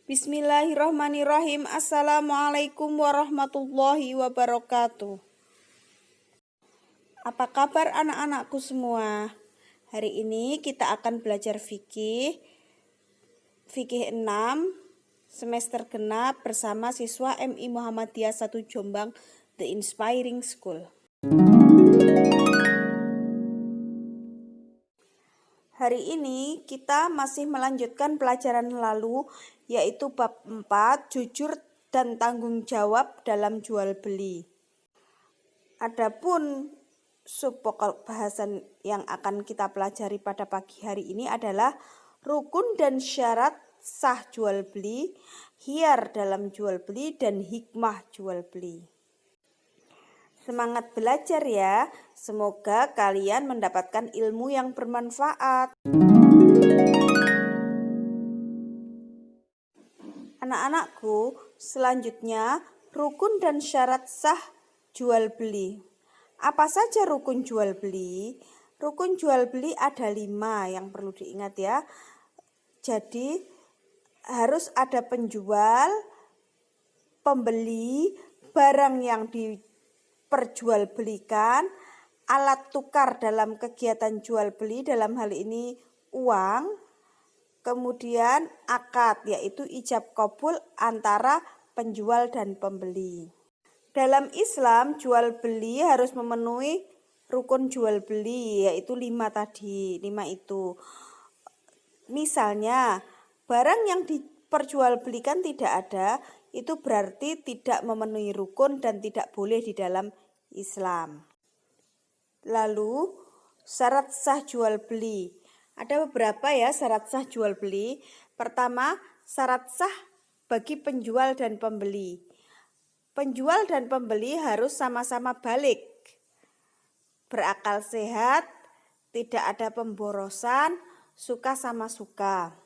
Bismillahirrahmanirrahim. Assalamualaikum warahmatullahi wabarakatuh. Apa kabar anak-anakku semua? Hari ini kita akan belajar fikih 6 semester genap bersama siswa MI Muhammadiyah 1 Jombang The Inspiring School. Hari ini kita masih melanjutkan pelajaran lalu, yaitu bab 4, jujur dan tanggung jawab dalam jual beli. Adapun subpokok bahasan yang akan kita pelajari pada pagi hari ini adalah rukun dan syarat sah jual beli, khiyar dalam jual beli, dan hikmah jual beli. Semangat belajar ya, semoga kalian mendapatkan ilmu yang bermanfaat. Anak-anakku, selanjutnya rukun dan syarat sah jual beli. Apa saja rukun jual beli? Rukun jual beli ada 5 yang perlu diingat ya. Jadi harus ada penjual, pembeli, barang yang diperjualbelikan, alat tukar dalam kegiatan jual beli, dalam hal ini uang, kemudian akad yaitu ijab kabul antara penjual dan pembeli. Dalam Islam jual beli harus memenuhi rukun jual beli yaitu 5 tadi, 5 itu. Misalnya barang yang diperjualbelikan tidak ada, itu berarti tidak memenuhi rukun dan tidak boleh di dalam Islam. Lalu syarat sah jual beli. Ada beberapa ya syarat sah jual beli. Pertama, syarat sah bagi penjual dan pembeli. Penjual dan pembeli harus sama-sama balik, berakal sehat, tidak ada pemborosan, suka sama suka.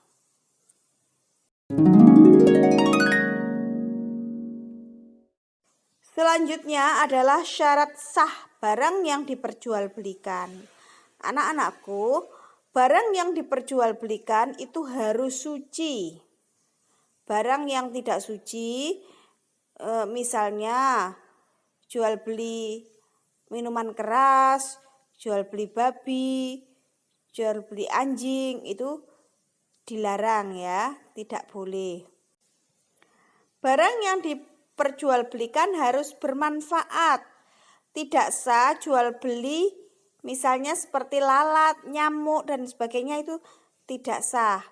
Selanjutnya adalah syarat sah barang yang diperjualbelikan. Anak-anakku, barang yang diperjualbelikan itu harus suci. Barang yang tidak suci, misalnya jual beli minuman keras, jual beli babi, jual beli anjing, itu dilarang ya, tidak boleh. Barang yang diperjualbelikan harus bermanfaat. Tidak sah jual beli misalnya seperti lalat, nyamuk dan sebagainya, itu tidak sah.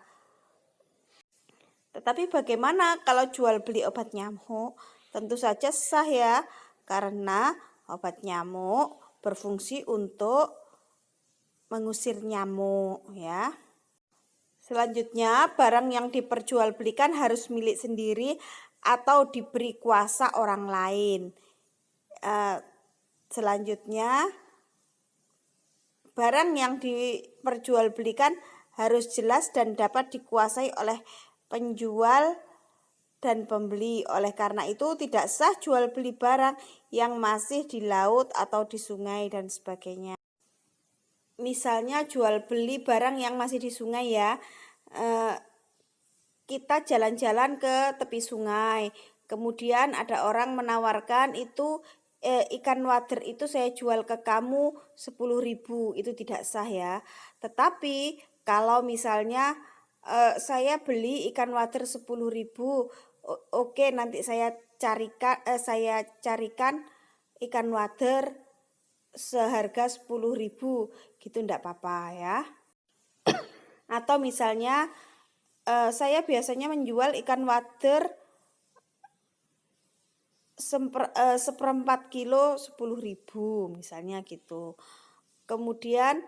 Tetapi bagaimana kalau jual beli obat nyamuk? Tentu saja sah ya, karena obat nyamuk berfungsi untuk mengusir nyamuk ya. Selanjutnya, barang yang diperjualbelikan harus milik sendiri atau diberi kuasa orang lain. Selanjutnya, barang yang diperjualbelikan harus jelas dan dapat dikuasai oleh penjual dan pembeli. Oleh karena itu tidak sah jual beli barang yang masih di laut atau di sungai dan sebagainya. Misalnya jual beli barang yang masih di sungai ya, kita jalan-jalan ke tepi sungai, kemudian ada orang menawarkan itu ikan wader itu saya jual ke kamu 10.000, itu tidak sah ya. Tetapi kalau misalnya saya beli ikan wader 10.000, oke, nanti saya carikan ikan wader seharga 10.000, gitu enggak apa-apa ya. Atau misalnya saya biasanya menjual ikan wader seperempat kilo 10.000 misalnya gitu. Kemudian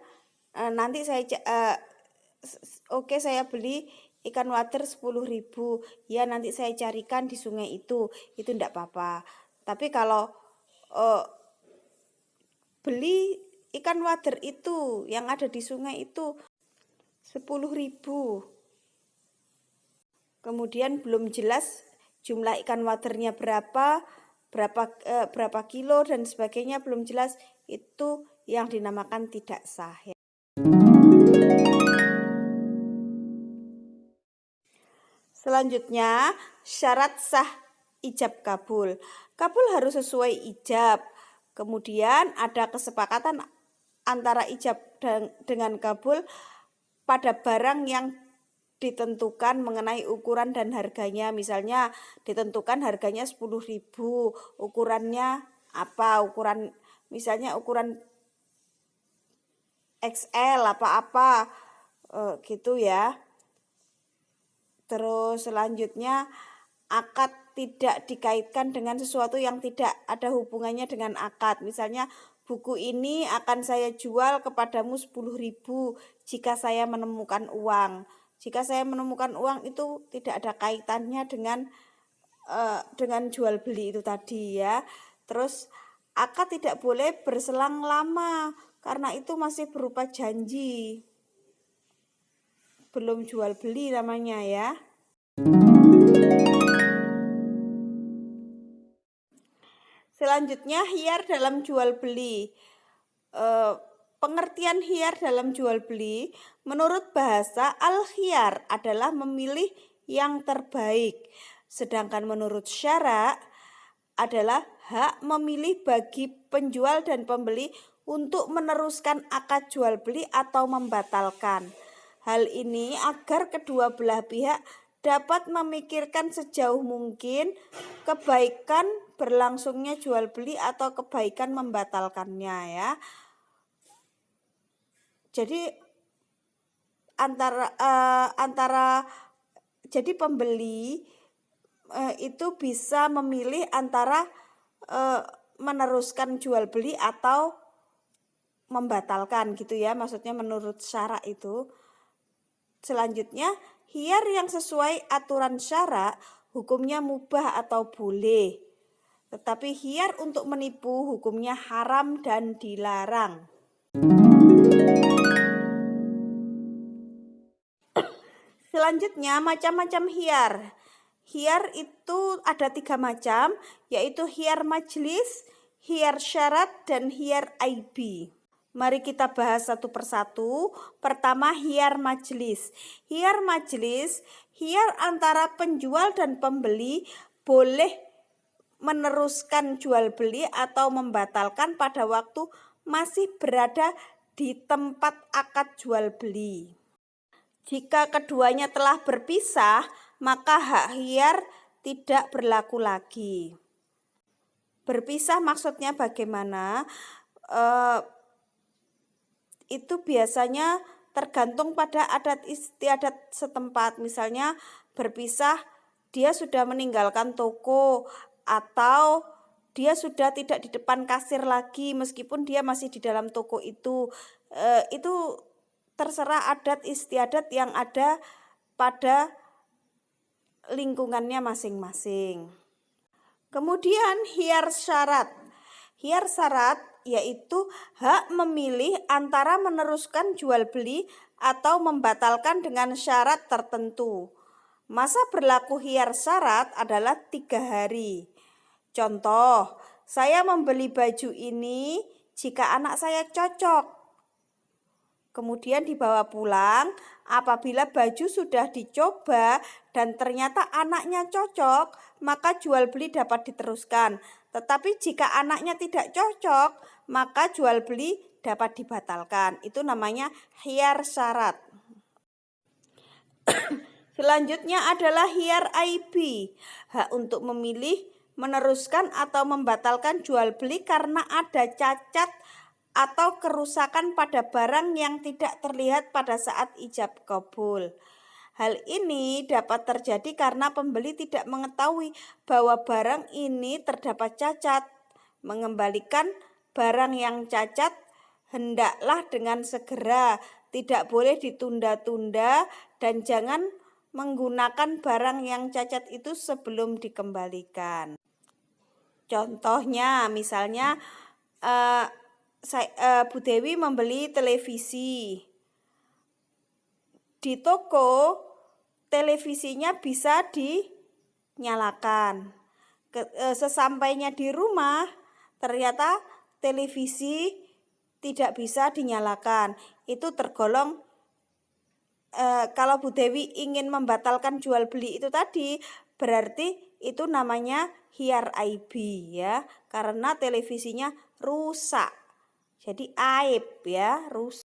nanti saya saya beli ikan wader 10.000, ya nanti saya carikan di sungai itu enggak apa-apa. Tapi kalau beli ikan wader itu yang ada di sungai itu 10.000, kemudian belum jelas jumlah ikan wadernya berapa kilo dan sebagainya, belum jelas, itu yang dinamakan tidak sah ya. Selanjutnya, syarat sah ijab kabul. Kabul harus sesuai ijab. Kemudian ada kesepakatan antara ijab dengan kabul pada barang yang ditentukan mengenai ukuran dan harganya. Misalnya ditentukan harganya 10.000, ukurannya apa? Misalnya ukuran XL apa-apa gitu ya. Terus selanjutnya, akad tidak dikaitkan dengan sesuatu yang tidak ada hubungannya dengan akad. Misalnya buku ini akan saya jual kepadamu 10.000 jika saya menemukan uang. Jika saya menemukan uang itu tidak ada kaitannya dengan jual beli itu tadi ya. Terus akad tidak boleh berselang lama karena itu masih berupa janji. Belum jual beli namanya ya. Selanjutnya, khiyar dalam jual beli. Pengertian khiyar dalam jual beli, menurut bahasa al-khiyar adalah memilih yang terbaik. Sedangkan menurut syara adalah hak memilih bagi penjual dan pembeli untuk meneruskan akad jual beli atau membatalkan. Hal ini agar kedua belah pihak dapat memikirkan sejauh mungkin kebaikan berlangsungnya jual beli atau kebaikan membatalkannya ya. Jadi jadi pembeli itu bisa memilih antara meneruskan jual beli atau membatalkan gitu ya, maksudnya menurut syara itu. Selanjutnya, khiyar yang sesuai aturan syara hukumnya mubah atau boleh. Tetapi khiyar untuk menipu hukumnya haram dan dilarang. Selanjutnya, macam-macam khiyar. Khiyar itu ada 3 macam, yaitu khiyar majlis, khiyar syarat, dan khiyar aibi. Mari kita bahas satu persatu. Pertama, khiyar majlis. Khiyar majlis, khiyar antara penjual dan pembeli boleh meneruskan jual beli atau membatalkan pada waktu masih berada di tempat akad jual beli. Jika keduanya telah berpisah, maka hak khiyar tidak berlaku lagi. Berpisah maksudnya bagaimana? Itu biasanya tergantung pada adat istiadat setempat. Misalnya berpisah, dia sudah meninggalkan toko atau dia sudah tidak di depan kasir lagi meskipun dia masih di dalam toko itu. Itu terserah adat istiadat yang ada pada lingkungannya masing-masing. Kemudian khiyar syarat. Khiyar syarat yaitu hak memilih antara meneruskan jual beli atau membatalkan dengan syarat tertentu. Masa berlaku khiyar syarat adalah 3 hari. Contoh, saya membeli baju ini jika anak saya cocok. Kemudian dibawa pulang, apabila baju sudah dicoba dan ternyata anaknya cocok, maka jual beli dapat diteruskan. Tetapi jika anaknya tidak cocok, maka jual beli dapat dibatalkan. Itu namanya khiyar syarat. Selanjutnya adalah khiyar aibi, hak untuk memilih, meneruskan atau membatalkan jual beli karena ada cacat atau kerusakan pada barang yang tidak terlihat pada saat ijab kabul. Hal ini dapat terjadi karena pembeli tidak mengetahui bahwa barang ini terdapat cacat. Mengembalikan barang yang cacat hendaklah dengan segera, tidak boleh ditunda-tunda, dan jangan menggunakan barang yang cacat itu sebelum dikembalikan. Contohnya misalnya Bu Dewi membeli televisi. Di toko televisinya bisa dinyalakan. Sesampainya di rumah ternyata televisi tidak bisa dinyalakan. Itu tergolong kalau Bu Dewi ingin membatalkan jual beli itu tadi, berarti itu namanya hiar aibi ya, karena televisinya rusak. Jadi aib ya, rusak.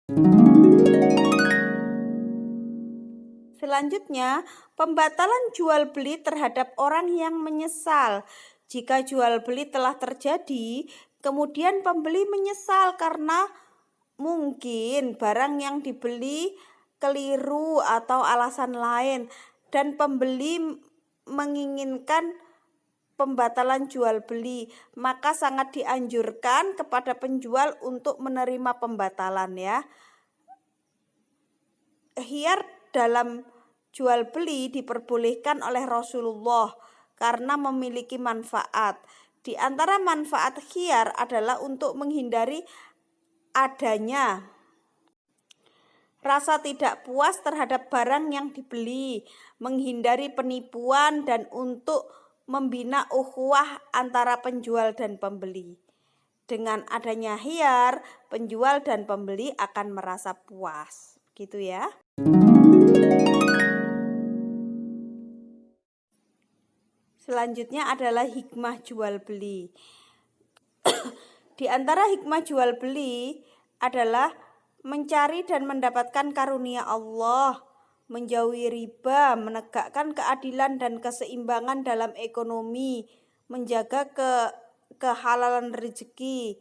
Selanjutnya, pembatalan jual beli terhadap orang yang menyesal. Jika jual beli telah terjadi, kemudian pembeli menyesal karena mungkin barang yang dibeli keliru atau alasan lain, dan pembeli menginginkan pembatalan jual beli, maka sangat dianjurkan kepada penjual untuk menerima pembatalan ya. Hiar dalam jual beli diperbolehkan oleh Rasulullah karena memiliki manfaat. Di antara manfaat hiar adalah untuk menghindari adanya rasa tidak puas terhadap barang yang dibeli, menghindari penipuan, dan untuk membina ukhuwah antara penjual dan pembeli. Dengan adanya hiar, penjual dan pembeli akan merasa puas. Gitu ya. Selanjutnya adalah hikmah jual beli. Di antara hikmah jual beli adalah mencari dan mendapatkan karunia Allah, menjauhi riba, menegakkan keadilan dan keseimbangan dalam ekonomi, menjaga kehalalan rezeki,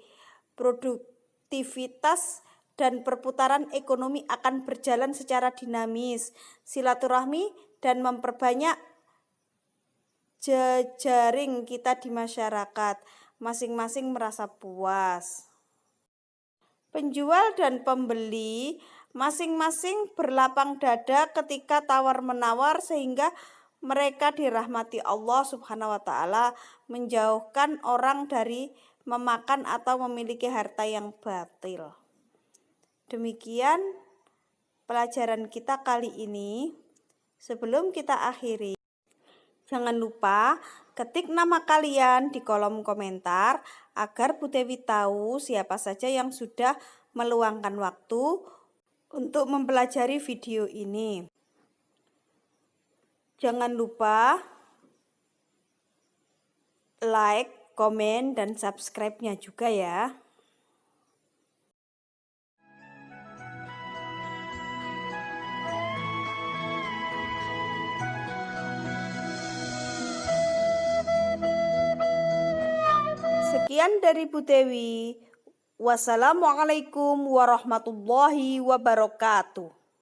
produktivitas dan perputaran ekonomi akan berjalan secara dinamis, silaturahmi dan memperbanyak jejaring kita di masyarakat, masing-masing merasa puas. Penjual dan pembeli masing-masing berlapang dada ketika tawar-menawar sehingga mereka dirahmati Allah Subhanahu wa taala, menjauhkan orang dari memakan atau memiliki harta yang batil. Demikian pelajaran kita kali ini. Sebelum kita akhiri, jangan lupa ketik nama kalian di kolom komentar agar Bu Dewi tahu siapa saja yang sudah meluangkan waktu untuk mempelajari video ini. Jangan lupa like, komen, dan subscribe-nya juga ya. Sekian dari Bu Dewi. Wassalamualaikum warahmatullahi wabarakatuh.